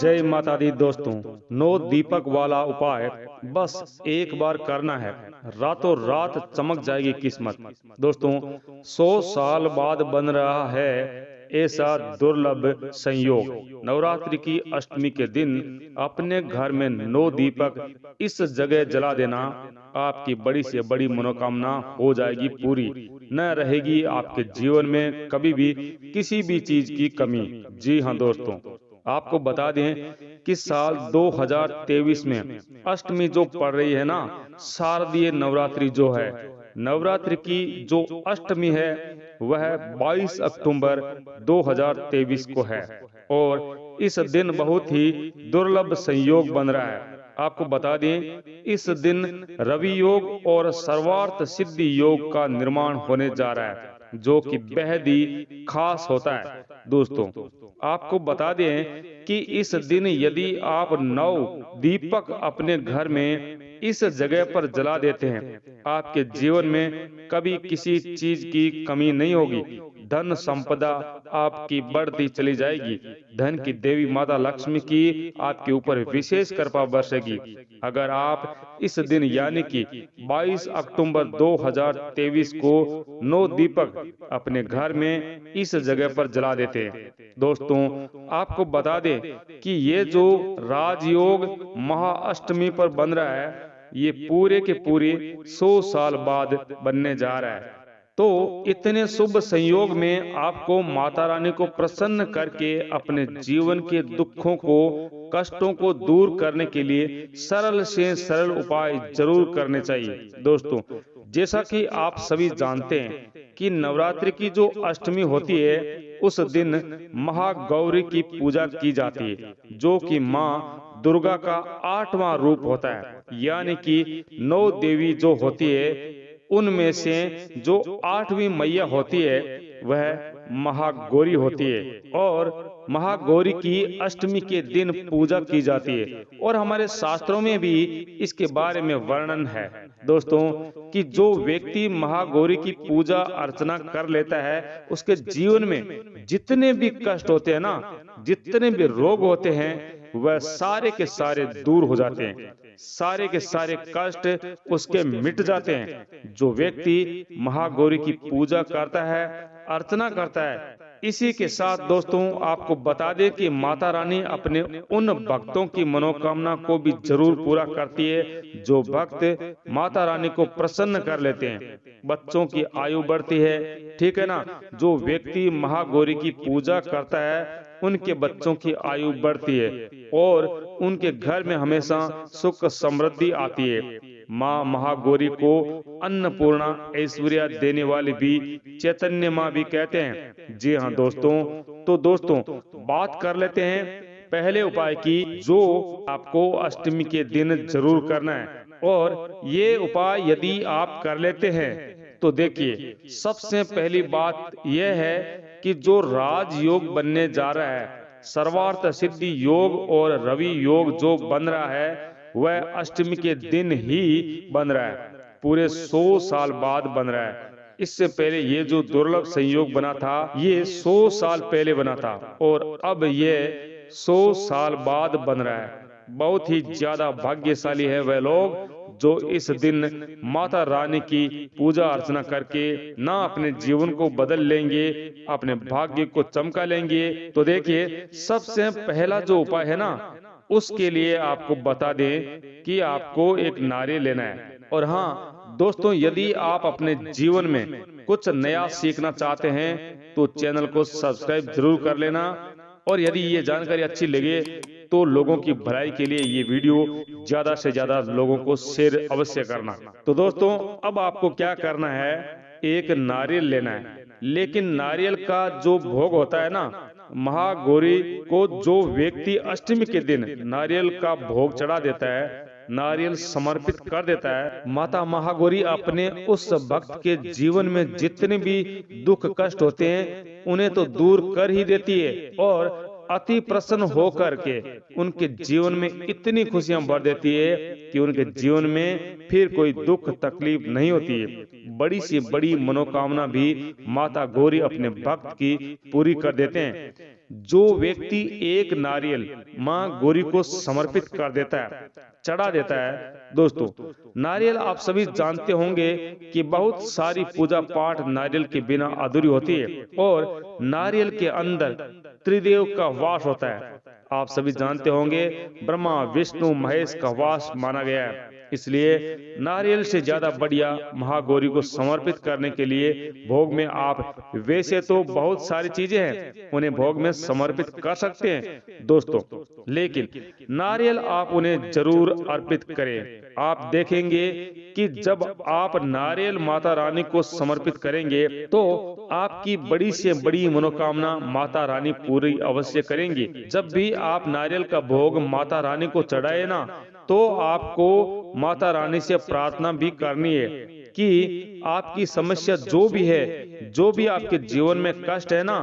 जय माता दी दोस्तों। नो दीपक वाला उपाय बस एक बार करना है, रातों रात चमक जाएगी किस्मत। दोस्तों, 100 साल बाद बन रहा है ऐसा दुर्लभ संयोग। नवरात्रि की अष्टमी के दिन अपने घर में 9 दीपक इस जगह जला देना, आपकी बड़ी से बड़ी मनोकामना हो जाएगी पूरी। न रहेगी आपके जीवन में कभी भी किसी भी चीज की कमी। जी हाँ दोस्तों, आपको बता दें कि साल 2023 में अष्टमी जो पड़ रही है ना, शारदीय नवरात्रि जो है, नवरात्रि की जो अष्टमी है वह 22 अक्टूबर 2023 को है। और इस दिन बहुत ही दुर्लभ संयोग बन रहा है। आपको बता दें, इस दिन रवि योग और सर्वार्थ सिद्धि योग का निर्माण होने जा रहा है, जो कि बेहद ही खास होता है। दोस्तों, आपको बता दें कि इस दिन यदि आप 9 दीपक अपने घर में इस जगह पर जला देते हैं, आपके जीवन में कभी किसी चीज की कमी नहीं होगी। धन संपदा आपकी बढ़ती चली जाएगी। धन की देवी माता लक्ष्मी की आपके ऊपर विशेष कृपा बरसेगी अगर आप इस दिन यानी कि 22 अक्टूबर 2023 को 9 दीपक अपने घर में इस जगह पर जला देते हैं। दोस्तों, आपको बता दें कि ये जो राजयोग महाअष्टमी पर बन रहा है, ये पूरे के पूरे 100 साल बाद बनने जा रहा है। तो इतने शुभ संयोग में आपको माता रानी को प्रसन्न करके अपने जीवन के दुखों को, कष्टों को दूर करने के लिए सरल से सरल उपाय जरूर करने चाहिए। दोस्तों, जैसा कि आप सभी जानते हैं कि नवरात्रि की जो अष्टमी होती है, उस दिन महागौरी की पूजा की जाती है, जो कि माँ दुर्गा का 8वां रूप होता है। यानी कि 9 देवी जो होती है, उनमें से जो 8वीं मैया होती है वह महागौरी होती है। और महागौरी की अष्टमी के दिन पूजा की जाती है। और हमारे शास्त्रों में भी इसके बारे में वर्णन है दोस्तों, कि जो व्यक्ति महागौरी की पूजा अर्चना कर लेता है, उसके जीवन में जितने भी कष्ट होते हैं ना, जितने भी रोग होते हैं, वह सारे के सारे दूर हो जाते हैं। सारे के सारे कष्ट उसके मिट जाते हैं। जो व्यक्ति महागौरी की पूजा करता है, अर्चना करता है। इसी के साथ दोस्तों, आपको बता दें कि माता रानी अपने उन भक्तों की मनोकामना को भी जरूर पूरा करती है जो भक्त माता रानी को प्रसन्न कर लेते हैं। बच्चों की आयु बढ़ती है, ठीक है ना। जो व्यक्ति महागौरी की पूजा करता है, उनके बच्चों की आयु बढ़ती है और उनके घर में हमेशा सुख समृद्धि आती है। माँ महागौरी को अन्नपूर्णा, ऐश्वर्य देने वाली भी चैतन्य माँ भी कहते हैं। जी हाँ दोस्तों, तो दोस्तों बात कर लेते हैं पहले उपाय की, जो आपको अष्टमी के दिन जरूर करना है। और ये उपाय यदि आप कर लेते हैं तो देखिए, सबसे पहली बात यह है कि जो राजयोग बनने जा रहा है, सर्वार्थ सिद्धि योग और रवि योग जो बन रहा है, वह अष्टमी के दिन ही बन रहा है। पूरे 100 साल बाद बन रहा है। इससे पहले ये जो दुर्लभ संयोग बना था, ये 100 साल पहले बना था और अब ये 100 साल बाद बन रहा है। बहुत ही ज्यादा भाग्यशाली है वह लोग जो इस दिन माता रानी की पूजा अर्चना करके ना अपने जीवन को बदल लेंगे, अपने भाग्य को चमका लेंगे। तो देखिए, सबसे पहला जो उपाय है ना, उसके लिए आपको बता दें कि आपको एक नारियल लेना है। और हाँ दोस्तों, यदि आप अपने जीवन में कुछ नया सीखना चाहते हैं तो चैनल को सब्सक्राइब जरूर कर लेना। और यदि ये जानकारी अच्छी लगे तो लोगों की भलाई के लिए ये वीडियो ज्यादा से ज्यादा लोगों को शेयर अवश्य करना। तो दोस्तों, अब आपको क्या करना है, एक नारियल लेना है। लेकिन नारियल का जो भोग होता है ना, महागौरी को जो व्यक्ति अष्टमी के दिन नारियल का भोग चढ़ा देता है, नारियल समर्पित कर देता है, माता महागौरी अपने उस भक्त के जीवन में जितने भी दुख कष्ट होते हैं, उन्हें तो दूर कर ही देती है और अति प्रसन्न होकर के उनके जीवन में इतनी खुशियां भर देती है कि उनके जीवन में फिर कोई दुख तकलीफ नहीं होती है। बड़ी से बड़ी मनोकामना भी माता गौरी अपने भक्त की पूरी कर देते हैं। जो व्यक्ति एक नारियल माँ गौरी को समर्पित कर देता है, चढ़ा देता है, दोस्तों नारियल आप सभी जानते होंगे कि बहुत सारी पूजा पाठ नारियल के बिना अधूरी होती है और नारियल के अंदर त्रिदेव का वास होता है। आप सभी जानते होंगे ब्रह्मा विष्णु महेश का वास माना गया है। इसलिए नारियल से ज्यादा बढ़िया महागौरी को समर्पित करने के लिए भोग में आप वैसे तो बहुत सारी चीजें हैं उन्हें भोग में समर्पित कर सकते हैं दोस्तों, लेकिन नारियल आप उन्हें जरूर अर्पित करें। आप देखेंगे कि जब आप नारियल माता रानी को समर्पित करेंगे तो आपकी बड़ी से बड़ी मनोकामना माता रानी पूरी अवश्य करेंगी। जब भी आप नारियल का भोग माता रानी को चढ़ाए ना, तो आपको माता रानी से प्रार्थना भी करनी है कि आपकी समस्या जो भी है, जो भी आपके जीवन में कष्ट है ना,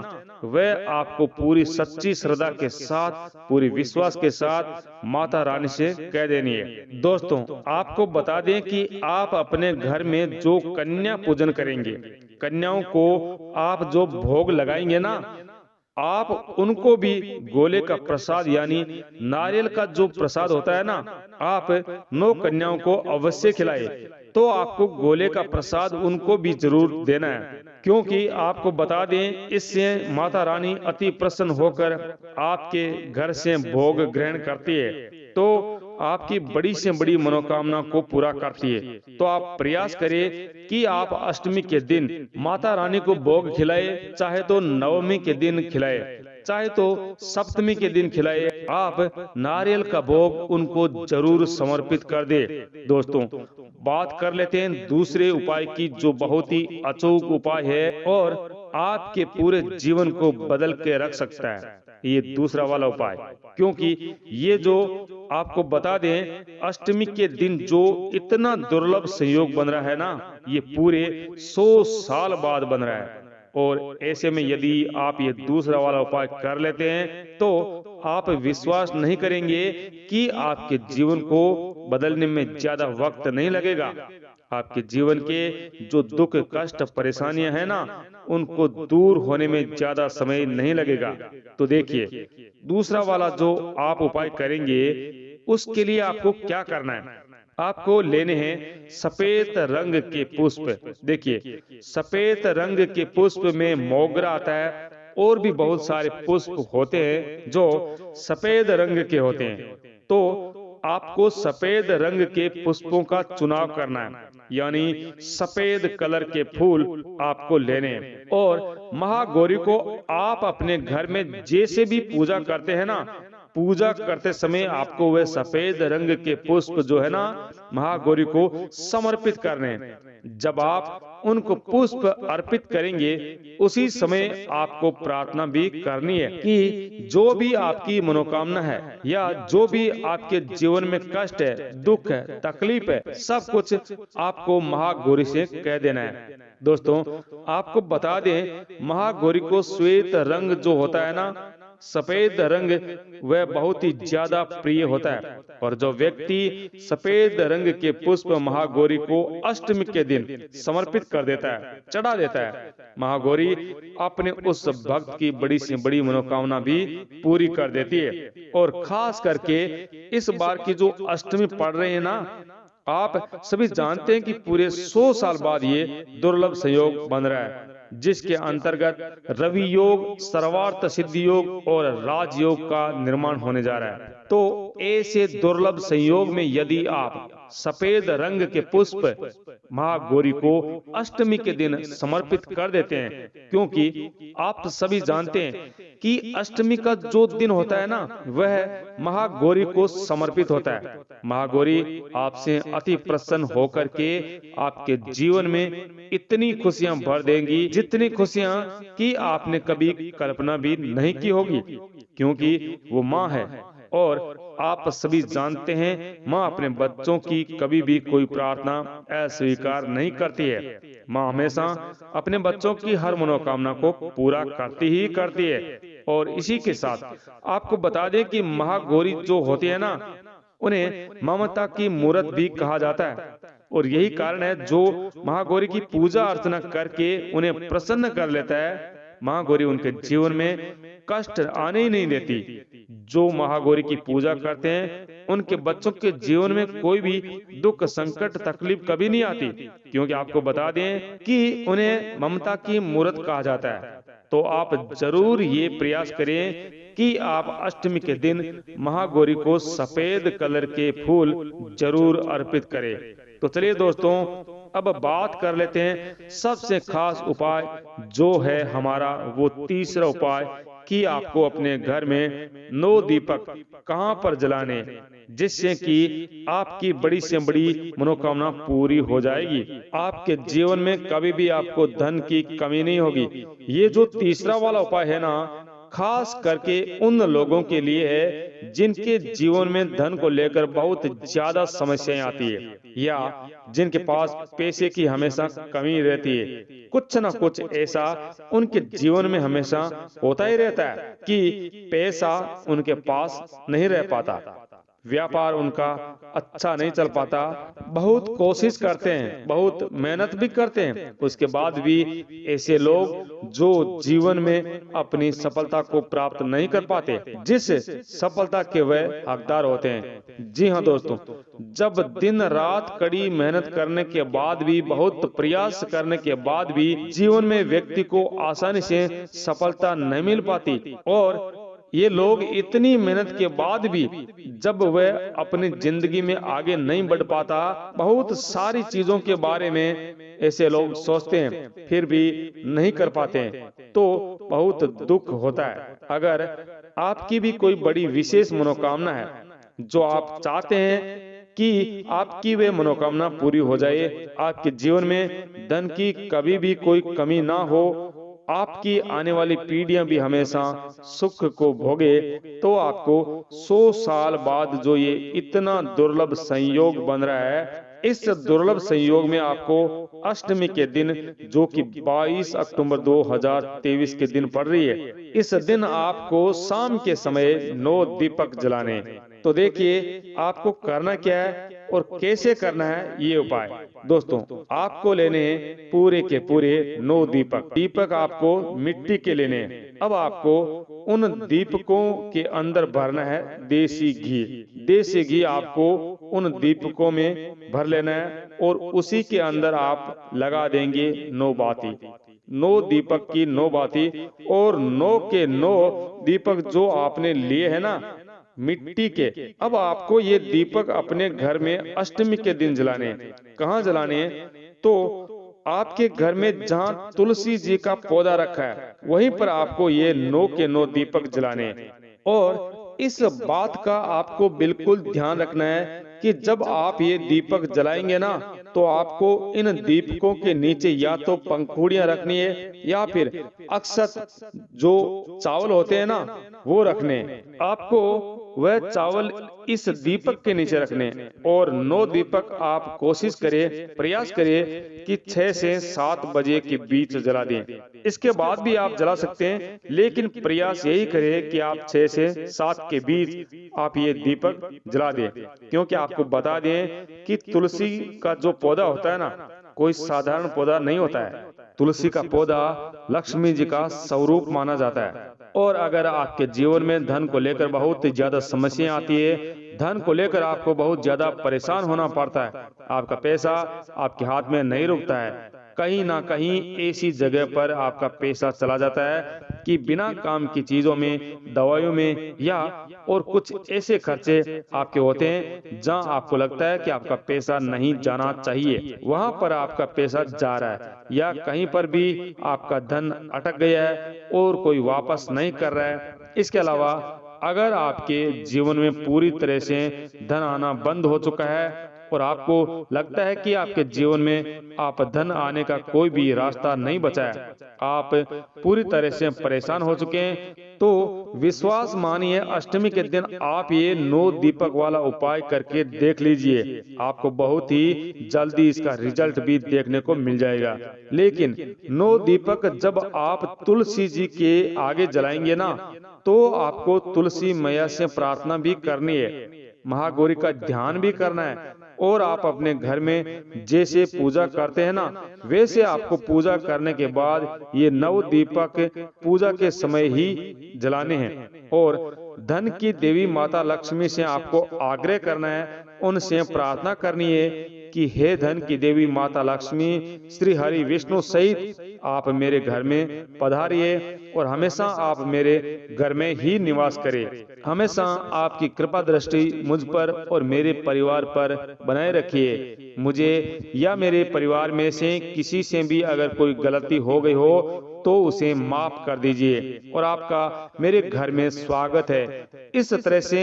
वह आपको पूरी सच्ची श्रद्धा के साथ, पूरी विश्वास के साथ माता रानी से कह देनी है। दोस्तों आपको बता दें कि आप अपने घर में जो कन्या पूजन करेंगे, कन्याओं को आप जो भोग लगाएंगे ना, आप उनको भी गोले का प्रसाद यानी नारियल का जो प्रसाद होता है ना, आप 9 कन्याओं को अवश्य खिलाए। तो आपको गोले का प्रसाद उनको भी जरूर देना है, क्योंकि आपको बता दें इससे माता रानी अति प्रसन्न होकर आपके घर से भोग ग्रहण करती है, तो आपकी बड़ी से बड़ी मनोकामना को पूरा करती है। तो आप प्रयास करें कि आप अष्टमी के दिन माता रानी को भोग खिलाए, चाहे तो नवमी के दिन खिलाए, चाहे तो सप्तमी के दिन खिलाए, आप नारियल का भोग उनको जरूर समर्पित कर दे। दोस्तों बात कर लेते हैं दूसरे उपाय की, जो बहुत ही अचूक उपाय है और आपके पूरे जीवन को बदल के रख सकता है। ये दूसरा वाला उपाय, क्योंकि ये जो आपको बता दें अष्टमी के दिन जो इतना दुर्लभ संयोग बन रहा है ना, ये पूरे 100 साल बाद बन रहा है। और ऐसे में यदि आप ये दूसरा वाला उपाय कर लेते हैं तो आप विश्वास नहीं करेंगे कि आपके जीवन को बदलने में ज्यादा वक्त नहीं लगेगा। आपके जीवन के जो दुख कष्ट परेशानियां हैं ना, उनको दूर होने में ज्यादा समय नहीं लगेगा। तो देखिए दूसरा वाला जो आप उपाय करेंगे, उसके लिए आपको क्या करना है, आपको लेने हैं सफेद रंग के पुष्प। देखिए सफेद रंग के पुष्प में मोगरा आता है और भी बहुत सारे पुष्प होते हैं जो सफेद रंग के होते हैं। तो आपको सफेद रंग के पुष्पों का चुनाव करना है, यानी सफेद कलर के फूल आपको लेने हैं। और महागौरी को आप अपने घर में जैसे भी पूजा करते हैं ना, पूजा करते समय आपको वह सफेद रंग के पुष्प जो है ना महागौरी को समर्पित करने हैं। जब आप उनको पुष्प अर्पित करेंगे, उसी समय आपको प्रार्थना भी करनी है कि जो भी आपकी मनोकामना है या जो भी आपके जीवन में कष्ट है, दुख है, तकलीफ है, सब कुछ आपको महागौरी से कह देना है। दोस्तों आपको बता दें महागौरी को श्वेत रंग जो होता है ना, सफेद रंग, वह बहुत ही ज्यादा प्रिय होता है। और जो व्यक्ति सफेद रंग के पुष्प महागौरी को अष्टमी के दिन समर्पित कर देता है, चढ़ा देता है, महागौरी अपने उस भक्त की बड़ी से बड़ी मनोकामना भी पूरी कर देती है। और खास करके इस बार की जो अष्टमी पड़ रही है ना, आप सभी जानते हैं कि पूरे 100 साल बाद ये दुर्लभ संयोग बन रहा है, जिसके अंतर्गत रवि योग, सर्वार्थ सिद्धि योग और राजयोग का निर्माण होने जा रहा है। तो ऐसे दुर्लभ संयोग में यदि आप सफेद रंग के पुष्प महागौरी को अष्टमी के दिन समर्पित कर देते हैं, क्योंकि आप सभी जानते हैं कि अष्टमी का जो दिन होता है ना, वह महागौरी को समर्पित होता है। महागौरी आपसे अति प्रसन्न होकर के आपके जीवन में इतनी खुशियां भर देंगी, जितनी खुशियां कि आपने कभी कल्पना भी नहीं की होगी, क्योंकि वो माँ है और आप सभी जानते हैं माँ अपने बच्चों की कभी भी कोई प्रार्थना अस्वीकार नहीं करती है। माँ हमेशा अपने बच्चों की हर मनोकामना को पूरा करती ही करती है। और इसी के साथ आपको बता दें कि महागौरी जो होती है ना, उन्हें ममता की मूरत भी कहा जाता है। और यही कारण है जो महागौरी की पूजा अर्चना करके उन्हें प्रसन्न कर लेता है, महागौरी उनके जीवन में कष्ट आने ही नहीं देती। जो महागौरी की पूजा करते हैं उनके बच्चों के जीवन में कोई भी दुख संकट तकलीफ कभी नहीं आती, क्योंकि आपको बता दें कि उन्हें ममता की मूरत कहा जाता है। तो आप जरूर ये प्रयास करें कि आप अष्टमी के दिन महागौरी को सफेद कलर के फूल जरूर अर्पित करें। तो चलिए दोस्तों, अब बात कर लेते हैं सबसे खास उपाय जो है हमारा वो तीसरा उपाय कि आपको अपने घर में 9 दीपक कहां पर जलाने, जिससे कि आपकी बड़ी से बड़ी मनोकामना पूरी हो जाएगी। आपके जीवन में कभी भी आपको धन की कमी नहीं होगी। ये जो तीसरा वाला उपाय है ना, खास करके उन लोगों के लिए है जिनके जीवन में धन को लेकर बहुत ज्यादा समस्याएं आती है, या जिनके पास पैसे की हमेशा कमी रहती है। कुछ ना कुछ ऐसा उनके जीवन में हमेशा होता ही रहता है कि पैसा उनके पास नहीं रह पाता, व्यापार उनका अच्छा नहीं चल पाता। बहुत कोशिश करते हैं, बहुत मेहनत भी करते हैं, उसके बाद भी ऐसे लोग जो जीवन में अपनी सफलता को प्राप्त नहीं कर पाते, जिस सफलता के वे हकदार होते हैं। जी हाँ दोस्तों, जब दिन रात कड़ी मेहनत करने के बाद भी, बहुत प्रयास करने के बाद भी जीवन में व्यक्ति को आसानी से सफलता नहीं मिल पाती, और ये लोग इतनी मेहनत के बाद भी जब वह अपनी जिंदगी में आगे नहीं बढ़ पाता, बहुत सारी चीजों के बारे में ऐसे लोग सोचते हैं फिर भी नहीं कर पाते हैं, तो बहुत दुख होता है। अगर आपकी भी कोई बड़ी विशेष मनोकामना है जो आप चाहते हैं कि आपकी वे मनोकामना पूरी हो जाए, आपके जीवन में धन की कभी भी कोई कमी ना हो, आपकी आने वाली पीढ़ियां भी हमेशा सुख को भोगे, तो आपको 100 साल बाद जो ये इतना दुर्लभ संयोग बन रहा है, इस दुर्लभ संयोग में आपको अष्टमी के दिन, जो कि 22 अक्टूबर 2023 के दिन पड़ रही है, इस दिन आपको शाम के समय 9 दीपक जलाने। तो देखिए आपको करना क्या है और कैसे करना है ये उपाय। दोस्तों, आपको लेने हैं पूरे के पूरे 9 दीपक। दीपक आपको मिट्टी के लेने हैं। अब आपको उन दीपकों के अंदर भरना है देसी घी। देसी घी आपको उन दीपकों में भर लेना है और उसी के अंदर आप लगा देंगे 9 बाती। 9 दीपक की 9 बाती, और 9 के 9 दीपक जो आपने लिए है ना मिट्टी के, अब आपको ये दीपक अपने घर में अष्टमी के दिन जलाने। कहाँ जलाने? तो आपके घर में जहाँ तुलसी जी का पौधा रखा है वहीं पर आपको ये 9 के 9 दीपक जलाने। और इस बात का आपको बिल्कुल ध्यान रखना है कि जब आप ये दीपक जलाएंगे ना, तो आपको इन दीपकों के नीचे या तो पंखुड़ियां रखनी है, या फिर अक्षत जो चावल होते हैं ना वो रखने। आपको वह चावल इस दीपक के नीचे रखने, और 9 दीपक आप कोशिश करें, प्रयास करें कि 6 से 7 बजे के बीच जला दें। इसके बाद भी आप जला सकते हैं, लेकिन प्रयास यही करें कि आप 6 से 7 के बीच आप ये दीपक जला दें। क्योंकि आपको बता दें कि तुलसी का जो पौधा होता है ना, कोई साधारण पौधा नहीं होता है। तुलसी का पौधा लक्ष्मी जी का स्वरूप माना जाता है। और अगर आपके जीवन में धन को लेकर बहुत ज्यादा समस्याएं आती है, धन को लेकर आपको बहुत ज्यादा परेशान होना पड़ता है, आपका पैसा आपके हाथ में नहीं रुकता है, कहीं ना कहीं ऐसी जगह पर आपका पैसा चला जाता है कि बिना काम की चीजों में, दवाइयों में, या और कुछ ऐसे खर्चे आपके होते हैं जहां आपको लगता है कि आपका पैसा नहीं जाना चाहिए, वहां पर आपका पैसा जा रहा है, या कहीं पर भी आपका धन अटक गया है और कोई वापस नहीं कर रहा है। इसके अलावा अगर आपके जीवन में पूरी तरह से धन आना बंद हो चुका है, और आपको लगता है कि आपके जीवन में आप धन आने का कोई भी रास्ता नहीं बचा है, आप पूरी तरह से परेशान हो चुके हैं, तो विश्वास मानिए अष्टमी के दिन आप ये 9 दीपक वाला उपाय करके देख लीजिए। आपको बहुत ही जल्दी इसका रिजल्ट भी देखने को मिल जाएगा। लेकिन 9 दीपक जब आप तुलसी जी के आगे जलाएंगे ना, तो आपको तुलसी मैया से प्रार्थना भी करनी है, महागौरी का ध्यान भी करना है, और आप अपने घर में जैसे पूजा करते हैं ना, वैसे आपको पूजा करने के बाद ये 9 दीपक पूजा के समय ही जलाने हैं। और धन की देवी माता लक्ष्मी से आपको आग्रह करना है, उनसे प्रार्थना करनी है कि हे धन की देवी माता लक्ष्मी, श्री हरि विष्णु सहित आप मेरे घर में पधारिए और हमेशा आप मेरे घर में ही निवास करें। हमेशा आपकी कृपा दृष्टि मुझ पर और मेरे परिवार पर बनाए रखिए। मुझे या मेरे परिवार में से किसी से भी अगर कोई गलती हो गई हो तो उसे माफ कर दीजिए, और आपका मेरे घर में स्वागत है। इस तरह से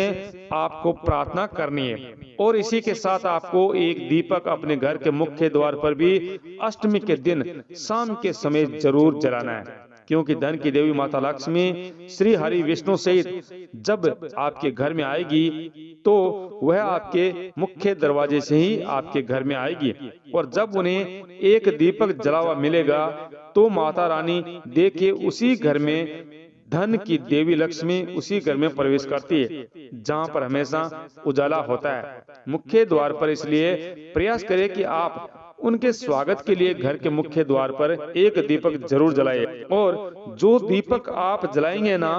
आपको प्रार्थना करनी है। और इसी के साथ आपको एक दीपक अपने घर के मुख्य द्वार पर भी अष्टमी के दिन शाम के समय जरूर जलाना है, क्योंकि धन की देवी माता लक्ष्मी श्री हरि विष्णु सहित जब आपके घर में आएगी तो वह आपके मुख्य दरवाजे से ही आपके घर में आएगी। और जब उन्हें एक दीपक जला हुआ मिलेगा तो माता रानी देखे उसी घर में धन की देवी लक्ष्मी उसी घर में प्रवेश करती है जहाँ पर हमेशा उजाला होता है, मुख्य द्वार पर। इसलिए प्रयास करें कि आप उनके स्वागत के लिए घर के मुख्य द्वार पर एक दीपक जरूर जलाइए। और जो दीपक आप जलाएंगे ना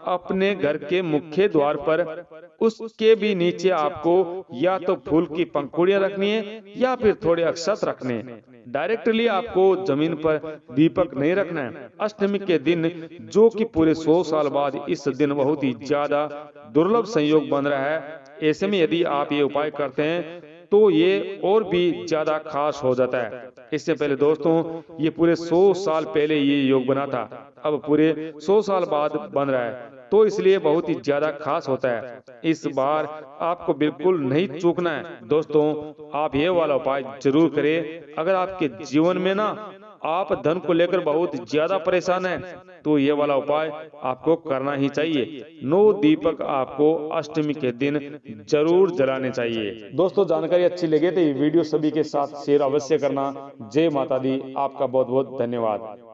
अपने घर के मुख्य द्वार पर, उसके भी नीचे आपको या तो फूल की पंखुड़ियां रखनी है या फिर थोड़े अक्षत रखने हैं। डायरेक्टली आपको जमीन पर दीपक नहीं रखना है। अष्टमी के दिन, जो कि पूरे 100 साल बाद इस दिन बहुत ही ज्यादा दुर्लभ संयोग बन रहा है, ऐसे में यदि आप ये उपाय करते हैं तो ये और भी ज्यादा खास हो जाता है। इससे पहले दोस्तों ये पूरे 100 साल पहले ये योग बना था, अब पूरे 100 साल बाद बन रहा है, तो इसलिए बहुत ही ज्यादा खास होता है। इस बार आपको बिल्कुल नहीं चूकना है दोस्तों, आप ये वाला उपाय जरूर करें। अगर आपके जीवन में ना आप धन को लेकर बहुत ज्यादा परेशान हैं, तो ये वाला उपाय आपको करना ही चाहिए। 9 दीपक आपको अष्टमी के दिन जरूर जलाने चाहिए। दोस्तों जानकारी अच्छी लगे तो ये वीडियो सभी के साथ शेयर अवश्य करना। जय माता दी, आपका बहुत बहुत धन्यवाद।